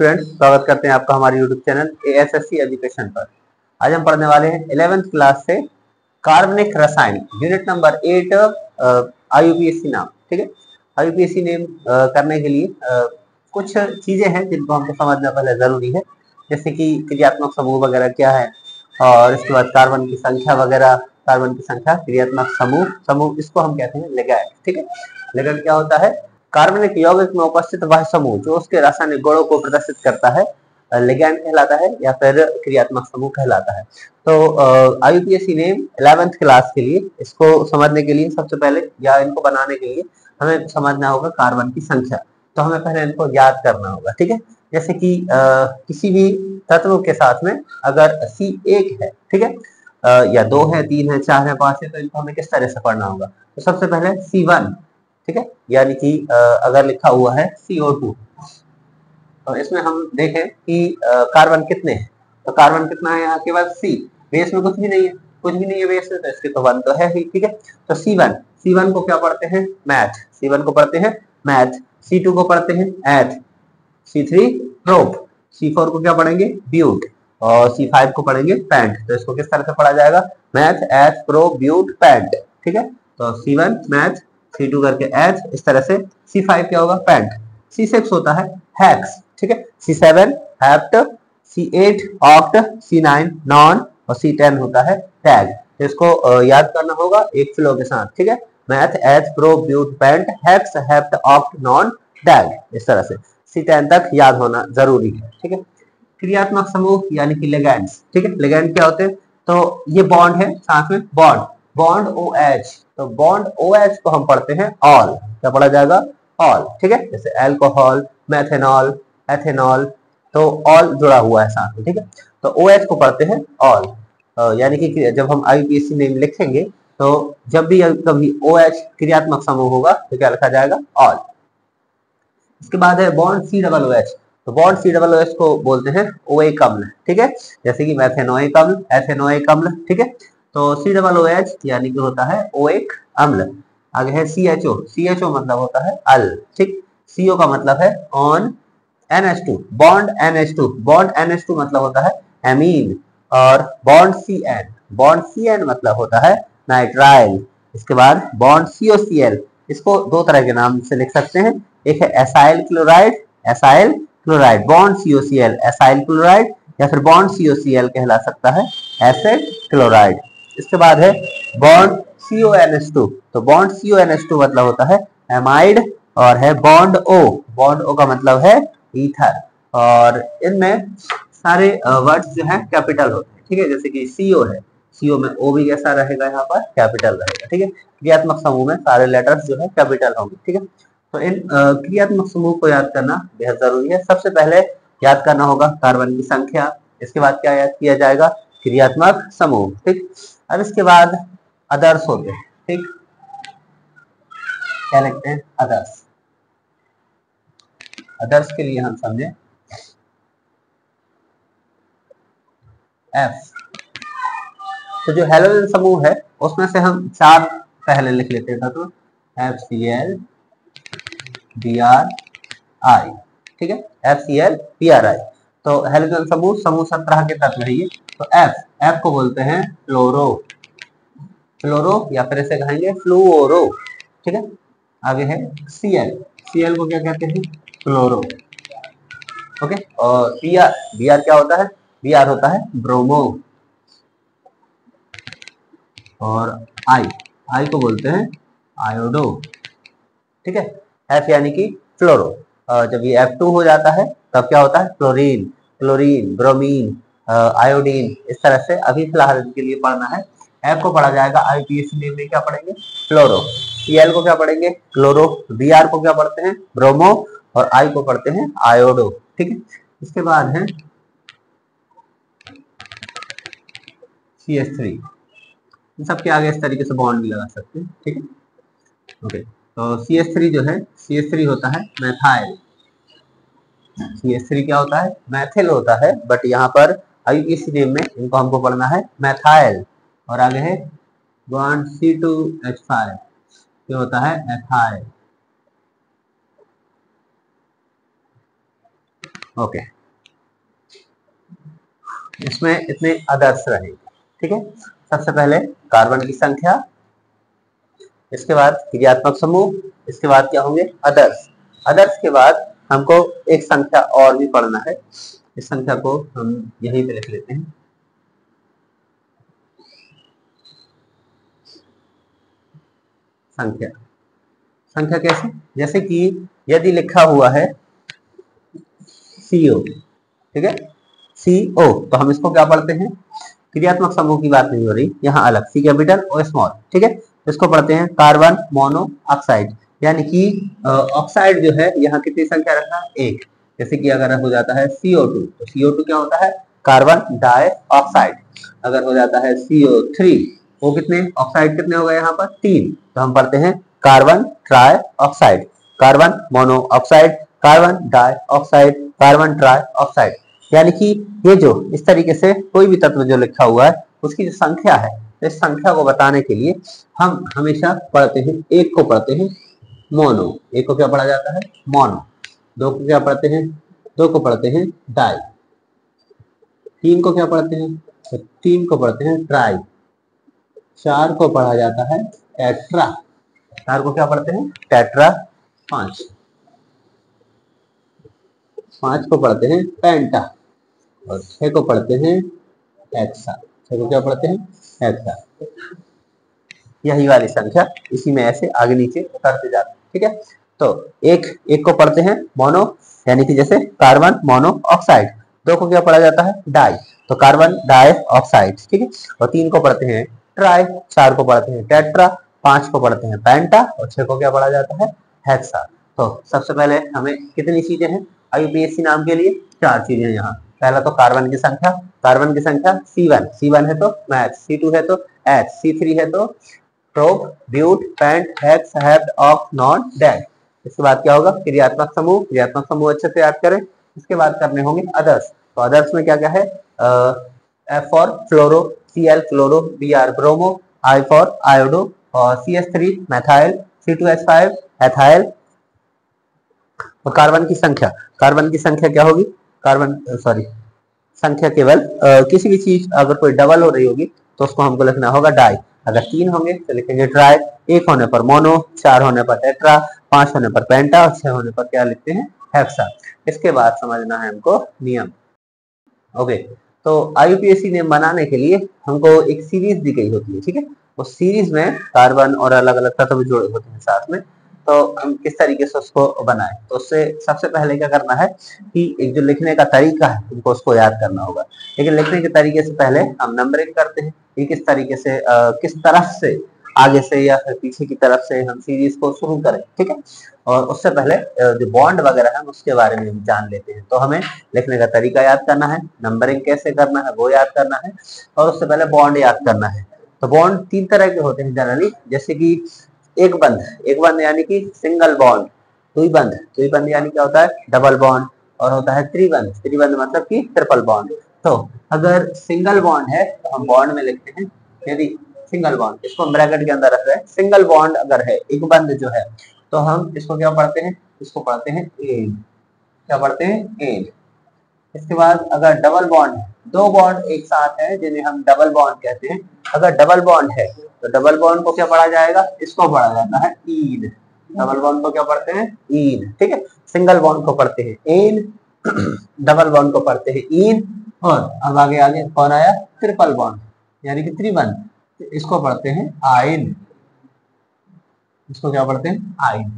Students, स्वागत करते हैं आपका हमारे यूट्यूब चैनल एएसएससी एजुकेशन पर। आज हम पढ़ने वाले हैं 11th क्लास से कार्बनिक रसायन यूनिट नंबर 8 आईयूपीएसी नाम। ठीक है, आईयूपीएसी नेम करने के लिए कुछ चीजें हैं जिनको हमको समझना पहले जरूरी है, जैसे कि क्रियात्मक समूह वगैरह क्या है, और इसके बाद कार्बन की संख्या वगैरह, कार्बन की संख्या, क्रियात्मक समूह इसको हम कहते हैं लिगैंड। ठीक है, लिगैंड क्या होता है? कार्बनिक यौगिक में उपस्थित वह समूह जो उसके रासायनिक गुणों को प्रदर्शित करता है, लिगैंड कहलाता है या फिर क्रियात्मक समूह कहलाता है। तो आईयूपीएसी नेम 11th क्लास के लिए, इसको समझने के लिए सबसे पहले या इनको बनाने के लिए हमें समझना होगा कार्बन की संख्या। तो हमें पहले इनको याद करना होगा। ठीक है, जैसे कि किसी भी तत्व के साथ में अगर C1 है, ठीक है, या 2 है, 3 है, 4 है, 5 है, तो इनको हमें किस तरह से पढ़ना होगा? तो सबसे पहले C1, ठीक है, यानी कि अगर लिखा हुआ है CO2, तो इसमें हम देखें कि कार्बन कितने हैं, तो कार्बन कितना है यहाँ? केवल C, बेस में कुछ भी नहीं है, कुछ भी नहीं है बेस में, तो इसके तो 1 तो है ही। ठीक है, तो C1 को क्या पढ़ते हैं? मैथ। C1 को पढ़ते हैं मैथ। C2 को पढ़ते हैं एथ। C3 prop. C4 को क्या पढ़ेंगे? ब्यूट। और C5 को पढ़ेंगे पैंट। तो इसको किस तरह से पढ़ा जाएगा? Math, eth, prop, but, pant. ठीक है, तो C1 मैथ, C2 करके एथ, इस तरह से। C5 क्या होगा? पैंट। C6 होता है हेक्स। ठीक है, C7 hept, C8 oct, C9 non, और C10 होता है टैग। तो इसको याद करना होगा एक फ्लो के साथ। ठीक है, meth, eth, prop, but, pent, hex, hept, oct, non, टैग, इस तरह से C10 तक याद होना जरूरी है। ठीक है, क्रियात्मक समूह यानी कि लिगैंड्स। ठीक है, लिगैंड क्या होते हैं? तो ये बॉन्ड है, साथ में बॉन्ड OH, तो बॉन्ड OH को हम पढ़ते हैं ऑल। क्या पढ़ा जाएगा? ऑल। ठीक है, जैसे अल्कोहल, मेथेनॉल, एथेनॉल, तो ऑल जुड़ा हुआ है साथ में। ठीक है, तो OH को पढ़ते हैं ऑल। यानी कि जब हम आईयूपीएसी नेम लिखेंगे तो जब भी कभी OH क्रियात्मक समूह होगा तो क्या लिखा जाएगा? ऑल। इसके बाद है बॉन्ड COOH, तो बॉन्ड COOH को बोलते हैं ओएक अम्ल। ठीक है, जैसे कि मेथेनोइक अम्ल, एथेनोइक अम्ल। ठीक है, तो COOH यानी कि होता है ओएक अम्ल। आगे है CHO मतलब होता है अल। ठीक, CO का मतलब है ऑन, NH2 बॉन्ड NH2 मतलब होता है एमीन, और बॉन्ड CN मतलब होता है नाइट्राइल। इसके बाद बॉन्ड COCl, इसको दो तरह के नाम से लिख सकते हैं, एक है acyl chloride bond COCl acyl chloride, या फिर बॉन्ड COCl कहला सकता है एसिड क्लोराइड। इसके बाद है बॉन्ड CONH2, तो बॉन्ड CONH2 मतलब होता है एमाइड, और है बॉन्ड O का मतलब है ईथर। और इनमें सारे वर्ड्स जो है कैपिटल होते हैं। ठीक है, जैसे कि CO है, CO में O भी कैसा रहेगा? यहाँ पर कैपिटल रहेगा। ठीक है, क्रियात्मक समूह में सारे लेटर्स जो है कैपिटल होंगे। ठीक है, तो इन क्रियात्मक समूह को याद करना बेहद जरूरी है। सबसे पहले याद करना होगा कार्बन की संख्या, इसके बाद क्या याद किया जाएगा? क्रियात्मक समूह। ठीक, अब इसके बाद अदर्स होते हैं। ठीक, क्या लिखते हैं? अदर्स के लिए हम समझे F। तो जो हेलोजन समूह है उसमें से हम 4 पहले लिख लेते हैं, तो FCl BrI। ठीक है, FCl BrI। तो हेलोजन समूह 17 के तत्व है ये। तो F को बोलते हैं फ्लोरो, या फिर इसे कहेंगे फ्लूओरो। ठीक है, आगे है Cl को क्या कहते हैं? क्लोरो। ओके, और Br क्या होता है? Br होता है ब्रोमो, और I को बोलते हैं आयोडो। ठीक है, F यानी कि फ्लोरो। जब ये F2 हो जाता है तब क्या होता है? क्लोरीन, ब्रोमीन, आयोडीन, इस तरह से। अभी फिलहाल के लिए पढ़ना है, F को पढ़ा जाएगा आईयूपीएसी नेम में क्या पढ़ेंगे? फ्लोरो। Cl को क्या पढ़ेंगे? क्लोरो। Br को क्या पढ़ते हैं? ब्रोमो, और I को पढ़ते हैं आयोडो। ठीक है, इसके बाद है CH3। इन सबके आगे इस तरीके से बॉन्ड भी लगा सकते हैं। ठीक है, ओके, तो CH3 जो है, CH3 होता है मैथाइल। CH3 क्या होता है? मैथिल होता है, बट यहाँ पर आईयूपीएसी नेम में इनको हमको पढ़ना है मैथाइल। और आगे है बॉन्ड C2H5, ये होता है एथाइल। ओके, इसमें इतने अदर्स रहेंगे, ठीक है। सबसे पहले कार्बन की संख्या, इसके बाद क्रियात्मक समूह, इसके बाद क्या होंगे अदर्स। अदर्स के बाद हमको एक संख्या और भी पढ़ना है, इस संख्या को हम यहीं पे लिख लेते हैं। संख्या, संख्या कैसे, जैसे कि यदि लिखा हुआ है CO, ठीक है, CO, तो हम इसको क्या पढ़ते हैं, क्रियात्मक समूह की बात नहीं हो रही यहाँ, अलग C कैपिटल और स्मॉल, ठीक है। इसको पढ़ते हैं कार्बन मोनो ऑक्साइड, यानी कि ऑक्साइड जो है यहाँ कितनी संख्या रखना है, एक। जैसे कि अगर हो जाता है CO2, तो CO2 क्या होता है, कार्बन डाई ऑक्साइड। अगर हो जाता है CO3, वो कितने ऑक्साइड कितने हो गए यहाँ पर, 3, तो हम पढ़ते हैं carbon trioxide, carbon monoxide, carbon dioxide, carbon trioxide. यानी कि ये जो इस तरीके से कोई भी तत्व जो लिखा हुआ है उसकी जो संख्या है, इस संख्या को बताने के लिए हम हमेशा पढ़ते हैं, एक को पढ़ते हैं मोनो, एक को क्या पढ़ा जाता है मोनो, दो को क्या पढ़ते हैं, दो को पढ़ते हैं डाई, तीन को क्या पढ़ते हैं, तो तीन को पढ़ते हैं ट्राई, चार को पढ़ा जाता है टेट्रा, चार को क्या पढ़ते हैं टेट्रा, पांच को पढ़ते हैं पेंटा, और 6 को पढ़ते हैं हेक्सा, 6 को क्या पढ़ते हैं हेक्सा। यही वाली संख्या इसी में ऐसे आगे नीचे उतरते जाते हैं, ठीक है। तो एक को पढ़ते हैं मोनो, यानी कि जैसे कार्बन मोनो ऑक्साइड, दो को क्या पढ़ा जाता है डाई, तो कार्बन डाई ऑक्साइड, ठीक है। और तीन को पढ़ते हैं ट्राई, चार को पढ़ते हैं टेट्रा, पांच को पढ़ते हैं पेंटा, और 6 को क्या पढ़ा जाता है हेक्सा। तो सबसे पहले हमें कितनी चीजें हैं IUPAC नाम के लिए, चार चीजें यहाँ। पहला तो कार्बन की संख्या, कार्बन की संख्या C1 है तो मैच, C2 है तो H, C3 है तो prop, but, pent, hex, hept, oct, नॉट, डेड। इसके बाद क्या होगा क्रियात्मक समूह, क्रियात्मक समूह अच्छे से याद करें। इसके बाद करने होंगे अदर्स, तो अदर्स में क्या क्या है, F for fluoro, Cl chloro, Br bromo, I for iodo, और CH3 मैथाइल, C2H5 एथाइल। और कार्बन की संख्या, कार्बन की संख्या क्या होगी, कार्बन सॉरी संख्या केवल किसी भी चीज अगर कोई डबल हो रही होगी तो उसको हमको लिखना होगा डाई, अगर तीन होंगे तो लिखेंगे ट्राई, एक होने पर मोनो, चार होने पर टेट्रा, पांच होने पर पेंटा, और 6 होने पर क्या लिखते हैं हेक्सा। इसके बाद समझना है हमको नियम। ओके, तो IUPAC नियम बनाने के लिए हमको एक सीरीज दी गई होती है, ठीक है। उस सीरीज में कार्बन और अलग अलग तत्व जुड़े होते हैं साथ में, तो हम किस तरीके से उसको बनाएं, तो उससे सबसे पहले क्या करना है कि एक जो लिखने का तरीका है हमको उसको याद करना होगा। लेकिन लिखने के तरीके से पहले हम नंबरिंग करते हैं कि किस तरीके से किस तरफ से आगे से या फिर पीछे की तरफ से हम सीरीज को शुरू करें, ठीक है। और उससे पहले जो बॉन्ड वगैरह है उसके बारे में हम जान लेते हैं। तो हमें लिखने का तरीका याद करना है, नंबरिंग कैसे करना है वो याद करना है, और उससे पहले बॉन्ड याद करना है। तो बॉन्ड तीन तरह के होते हैं जनरली, जैसे कि एक बंद यानी कि सिंगल बॉन्ड, दुई बंद यानी क्या होता है डबल बॉन्ड, और होता है त्रिबंध मतलब कि ट्रिपल बॉन्ड। तो अगर सिंगल बॉन्ड है तो हम बॉन्ड में लिखते हैं, यदि सिंगल बॉन्ड, इसको हम ब्रैकेट के अंदर रख रहे हैं, सिंगल बॉन्ड अगर है एक बंद जो है तो हम इसको क्या पढ़ते हैं, इसको पढ़ते हैं एन, क्या पढ़ते हैं एन। इसके बाद अगर डबल बॉन्ड है, दो बॉन्ड एक साथ है जिन्हें हम डबल बॉन्ड कहते हैं, अगर डबल बॉन्ड है तो डबल बॉन्ड को क्या पढ़ा जाएगा, इसको पढ़ा जाता है ईन, डबल बॉन्ड को क्या पढ़ते हैं ईन, ठीक है। सिंगल बॉन्ड को पढ़ते हैं एन, डबल बॉन्ड को पढ़ते हैं ईन, और अब आगे कौन आया ट्रिपल बॉन्ड यानी कि त्रिबंध, इसको पढ़ते हैं आइन, इसको क्या पढ़ते हैं आइन,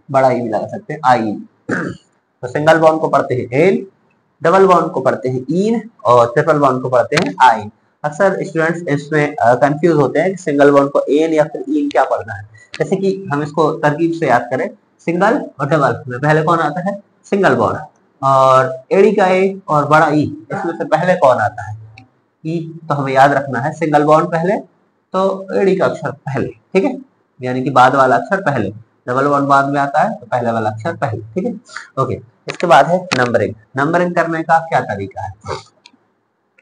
बड़ा ई भी लगा सकते हैं आइन। तो सिंगल बॉन्ड को पढ़ते हैं एन, डबल बॉन्ड को पढ़ते हैं ईन, और ट्रिपल बॉन्ड को पढ़ते हैं आइन। अक्सर स्टूडेंट्स इसमें कंफ्यूज होते हैं कि सिंगल बॉन्ड को एन या फिर ईन क्या पढ़ना है। जैसे कि हम इसको तरकीब से याद करें, सिंगल और डबल में पहले कौन आता है सिंगल बॉन्ड, और एड़ी का ए और बड़ा ई इसमें से पहले कौन आता है ई, तो हमें याद रखना है सिंगल बॉन्ड पहले तो एड़ी का अक्षर पहले, ठीक है, यानी कि बाद वाला अक्षर पहले, डबल बॉन्ड बाद में आता है तो पहले वाला अक्षर पहले, ठीक है। ओके, इसके बाद है नंबरिंग। नंबरिंग करने का क्या तरीका है,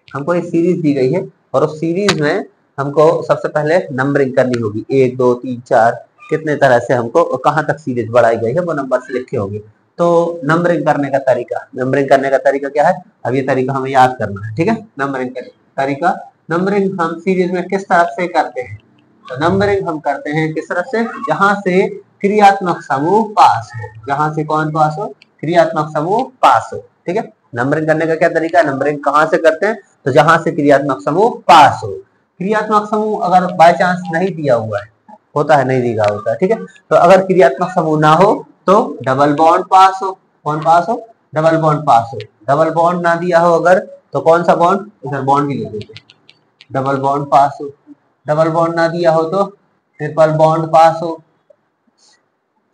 हमको एक सीरीज दी गई है और उस सीरीज में हमको सबसे पहले नंबरिंग करनी होगी, 1 2 3 4 कितने तरह से हमको कहाँ तक सीरीज बढ़ाई गई है वो नंबर से लिखे होंगे। तो नंबरिंग करने का तरीका क्या है, अब ये तरीका हमें याद करना है, ठीक है। नंबरिंग का तरीका, नंबरिंग हम सीरीज में किस तरह से करते हैं, तो नंबरिंग हम करते हैं किस तरह से, जहां से क्रियात्मक समूह पास हो, जहां से कौन पास हो, क्रियात्मक समूह पास हो, ठीक है। नंबरिंग करने का क्या तरीका है, नंबरिंग कहां से करते हैं, तो जहां से क्रियात्मक समूह पास हो। क्रियात्मक समूह अगर बाय चांस नहीं दिया हुआ है, होता है नहीं दिया होता है, ठीक है, तो अगर क्रियात्मक समूह ना हो तो डबल बॉन्ड पास हो, कौन पास हो, डबल बॉन्ड पास हो। डबल बॉन्ड ना दिया हो अगर, तो कौन सा बॉन्ड, इधर बॉन्ड भी ले लेते हैं, डबल बॉन्ड पास हो। डबल बॉन्ड ना दिया हो तो ट्रिपल बॉन्ड पास हो।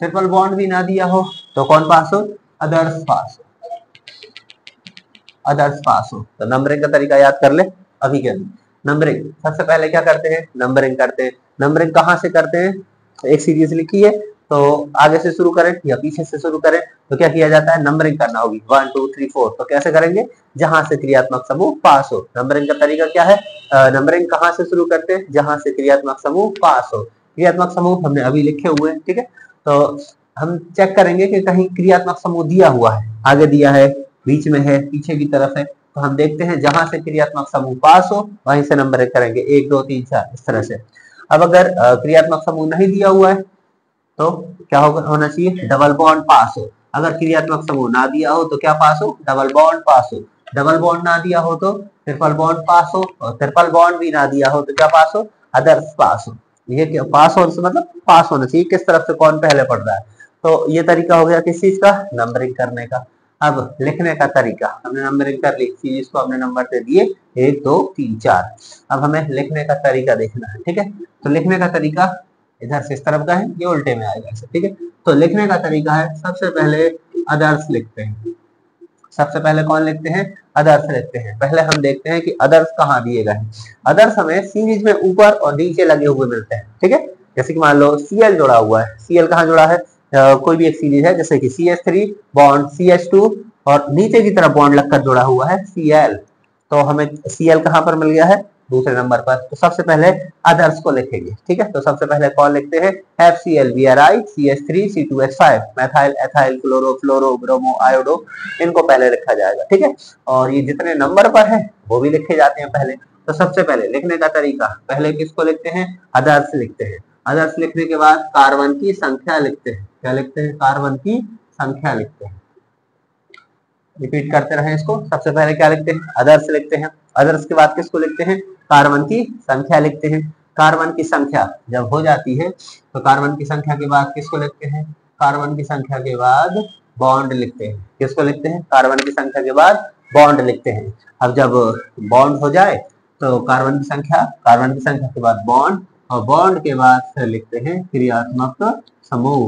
ट्रिपल बॉन्ड भी ना दिया हो तो कौन पास हो, अदर्स पास हो, अदर्स पास हो। तो नंबरिंग का तरीका याद कर ले अभी के अंदर। नंबरिंग सबसे पहले क्या करते हैं, नंबरिंग करते हैं। नंबरिंग कहाँ से करते हैं, एक सीरीज लिखी है तो आगे से शुरू करें या पीछे से शुरू करें, तो क्या किया जाता है, नंबरिंग करना होगी 1 2 3 4। तो कैसे करेंगे, जहां से क्रियात्मक समूह पास हो। नंबरिंग का तरीका क्या है, नंबरिंग कहाँ से शुरू करते हैं, जहां से क्रियात्मक समूह पास हो। क्रियात्मक समूह हमने अभी लिखे हुए हैं, ठीक है। तो हम चेक करेंगे कि कहीं क्रियात्मक समूह दिया हुआ है, आगे दिया है, बीच में है, पीछे की तरफ है, तो हम देखते हैं जहां से क्रियात्मक समूह पास हो वहीं से नंबरिंग करेंगे 1 2 3 4 इस तरह से। अब अगर क्रियात्मक समूह नहीं दिया हुआ है तो क्या होना चाहिए, डबल बॉन्ड पास हो। अगर क्रियात्मक समूह ना दिया हो तो क्या पास हो, डबल बॉन्ड पास हो। डबल बॉन्ड ना दिया हो तो ट्रिपल बॉन्ड पास हो, और ट्रिपल बॉन्ड भी ना दिया हो तो क्या पास हो, अदर्स पास हो। ये क्या पास हो, मतलब पास होना चाहिए, किस तरफ से कौन पहले पढ़ रहा है। तो ये तरीका हो गया किस चीज का, नंबरिंग करने का। अब लिखने का तरीका, हमने नंबरिंग कर ली, सीरीज को हमने नंबर दे दिए 1 2 3 4। अब हमें लिखने का तरीका देखना है, ठीक है। तो लिखने का तरीका इधर से इस तरफ का है, ये उल्टे में आएगा ऐसे, ठीक है। तो लिखने का तरीका है, सबसे पहले अदर्स लिखते हैं। सबसे पहले कौन लिखते हैं, अदर्स लिखते हैं। पहले हम देखते हैं कि अदर्स कहाँ दिए गए हैं। अदर्स हमें सीरीज में ऊपर और नीचे लगे हुए मिलते हैं, ठीक है। जैसे कि मान लो Cl जुड़ा हुआ है, Cl कहाँ जुड़ा है, कोई भी एक सीरीज है जैसे कि CH3 बॉन्ड CH2 और नीचे की तरफ बॉन्ड लगकर जुड़ा हुआ है Cl। तो हमें Cl कहाँ पर मिल गया है, दूसरे नंबर पर। तो सबसे पहले अदर्स को लिखेंगे, ठीक है। तो सबसे पहले कौन लिखते हैं, FCl Bri CH3 C2H5 methyl ethyl chloro फ्लोरो ब्रोमो आयोडो, इनको पहले लिखा जाएगा, ठीक है। और ये जितने नंबर पर है वो भी लिखे जाते हैं पहले। तो सबसे पहले लिखने का तरीका, पहले किसको लिखते हैं, अदर्स लिखते हैं। अदर्स लिखने के बाद कार्बन की संख्या लिखते हैं, क्या लिखते हैं, कार्बन की संख्या लिखते हैं। रिपीट करते रहे इसको, सबसे पहले क्या लिखते हैं, अदर्स लिखते हैं। अदर्स के बाद किसको लिखते हैं, कार्बन की संख्या लिखते हैं। कार्बन की संख्या जब हो जाती है तो कार्बन की संख्या के बाद किसको लिखते हैं, कार्बन की संख्या के बाद बॉन्ड लिखते हैं। किसको लिखते हैं, कार्बन की संख्या के बाद बॉन्ड लिखते हैं। अब जब बॉन्ड हो जाए तो कार्बन की संख्या के बाद बॉन्ड, और बॉन्ड के बाद फिर लिखते हैं क्रियात्मक समूह।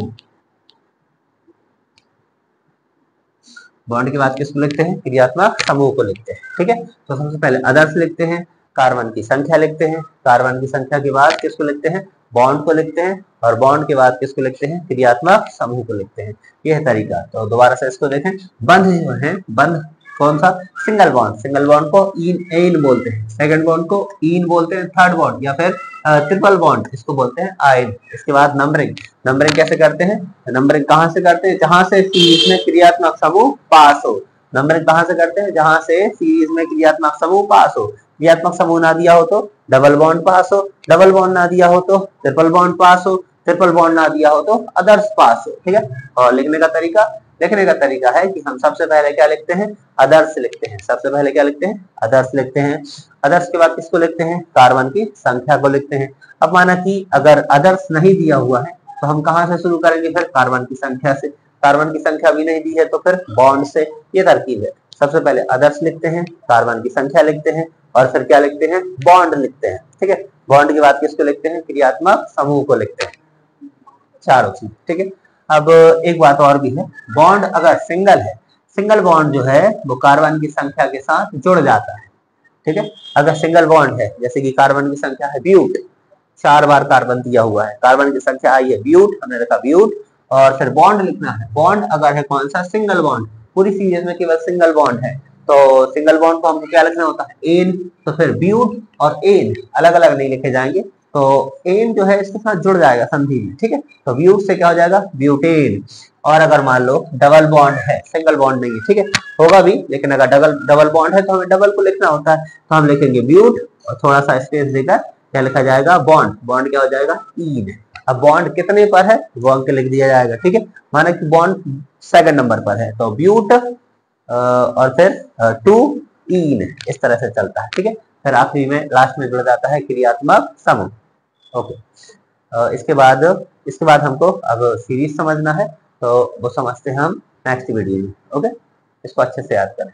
बॉन्ड के बाद किसको लिखते हैं, क्रियात्मक समूह को लिखते हैं, ठीक है। तो सबसे पहले अदर्स लिखते हैं, कार्बन की संख्या लिखते हैं, कार्बन की संख्या के बाद किसको लिखते हैं, बॉन्ड को लिखते हैं, और बॉन्ड के बाद किसको लिखते हैं, क्रियात्मक समूह को लिखते हैं। यह है तरीका। तो दोबारा से इसको देखें, बंध जो है, बंध कौन सा, सिंगल बॉन्ड को एन बोलते हैं, सेकंड बॉन्ड को ईन बोलते हैं, थर्ड बॉन्ड या फिर ट्रिपल बॉन्ड इसको बोलते हैं आयन। इसके बाद नंबरिंग कैसे करते हैं, नंबरिंग कहां से करते हैं, जहां से सीरीज में क्रियात्मक समूह पास हो। नंबरिंग कहां से करते हैं, जहां से सीरीज में क्रियात्मक समूह पास हो। क्रियात्मक समूह ना दिया हो तो डबल बॉन्ड पास हो, डबल बॉन्ड ना दिया हो तो ट्रिपल बॉन्ड पास हो, ट्रिपल बॉन्ड ना दिया हो तो अदर्स पास हो, ठीक है। और लिखने का तरीका है कि हम सबसे पहले क्या लिखते हैं, अदर्स लिखते हैं। सबसे पहले क्या लिखते हैं, अदर्स लिखते हैं। अदर्स के बाद किसको लिखते हैं, कार्बन की संख्या को लिखते हैं। अब माना कि अगर अदर्स नहीं दिया हुआ है तो हम कहां से शुरू करेंगे, फिर कार्बन की संख्या से। कार्बन की संख्या भी नहीं दी है तो फिर बॉन्ड से। ये तरकीब है, सबसे पहले अदर्स लिखते हैं, कार्बन की संख्या लिखते हैं, और फिर क्या लिखते हैं, बॉन्ड लिखते हैं, ठीक है। बॉन्ड के बाद किसको लिखते हैं, क्रियात्मक समूह को लिखते हैं। चारों चीज, ठीक है। अब एक बात और भी है, बॉन्ड अगर सिंगल है, सिंगल बॉन्ड जो है वो कार्बन की संख्या के साथ जुड़ जाता है, ठीक है। अगर सिंगल बॉन्ड है, जैसे कि कार्बन की संख्या है ब्यूट, 4 बार कार्बन दिया हुआ है, कार्बन की संख्या आई है ब्यूट, हमने रखा ब्यूट, और फिर बॉन्ड लिखना है। बॉन्ड अगर है कौन सा, सिंगल बॉन्ड, पूरी सीरीज में केवल सिंगल बॉन्ड है, तो सिंगल बॉन्ड को हमको क्या लिखना होता है, एन। तो फिर ब्यूट और एन अलग अलग नहीं लिखे जाएंगे, तो एन जो है इसके साथ जुड़ जाएगा संधि में, ठीक है। तो ब्यूट से क्या हो जाएगा, ब्यूटेन। और अगर मान लो डबल बॉन्ड है, सिंगल बॉन्ड नहीं है, ठीक है, होगा भी, लेकिन अगर डबल बॉन्ड है तो हमें डबल को लिखना होता है, तो हम लिखेंगे ब्यूट और थोड़ा सा स्पेस देकर क्या लिखा जाएगा, बॉन्ड। बॉन्ड क्या हो जाएगा, ईन। अब बॉन्ड कितने पर है वो अंक लिख दिया जाएगा, ठीक है। माना कि बॉन्ड सेकंड नंबर पर है तो ब्यूट और फिर टू ईन, इस तरह से चलता है, ठीक है। फिर आखिरी में लास्ट में जुड़ जाता है क्रियात्मक समूह। ओके, इसके बाद हमको अब सीरीज समझना है, तो वो समझते हैं हम नेक्स्ट वीडियो में। ओके, इसको अच्छे से याद करें।